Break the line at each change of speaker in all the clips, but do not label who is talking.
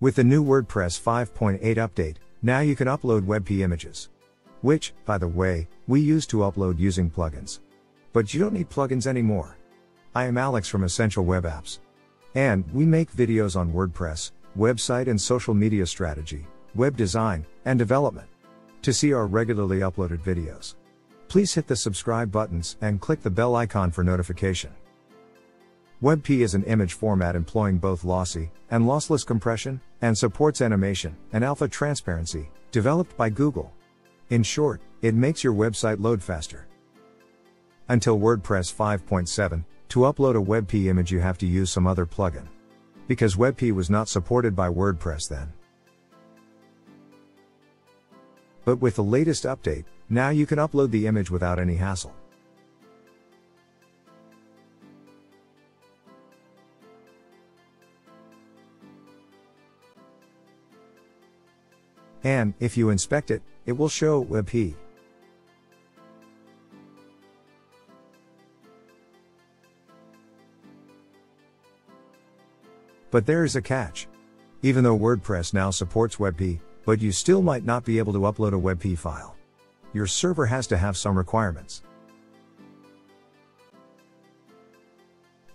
With the new WordPress 5.8 update, now you can upload WebP images. Which, by the way, we used to upload using plugins. But you don't need plugins anymore. I am Alex from Essential Web Apps. And we make videos on WordPress, website and social media strategy, web design, and development. To see our regularly uploaded videos, please hit the subscribe buttons and click the bell icon for notification. WebP is an image format employing both lossy and lossless compression, and supports animation and alpha transparency, developed by Google. In short, it makes your website load faster. Until WordPress 5.7, to upload a WebP image you have to use some other plugin. Because WebP was not supported by WordPress then. But with the latest update, now you can upload the image without any hassle. And, if you inspect it, it will show WebP. But there is a catch. Even though WordPress now supports WebP, but you still might not be able to upload a WebP file. Your server has to have some requirements.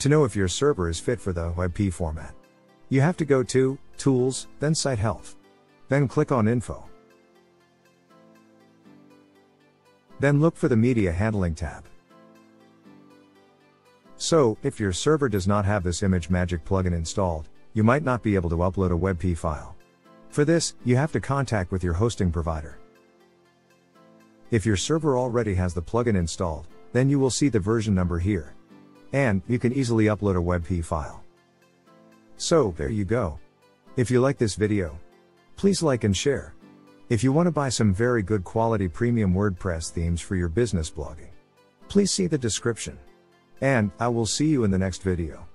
To know if your server is fit for the WebP format, you have to go to Tools, then Site Health. Then click on Info. Then look for the Media Handling tab. So, if your server does not have this ImageMagick plugin installed, you might not be able to upload a WebP file. For this, you have to contact with your hosting provider. If your server already has the plugin installed, then you will see the version number here. And, you can easily upload a WebP file. So, there you go. If you like this video, please like and share. If you want to buy some very good quality premium WordPress themes for your business blogging, please see the description. And, I will see you in the next video.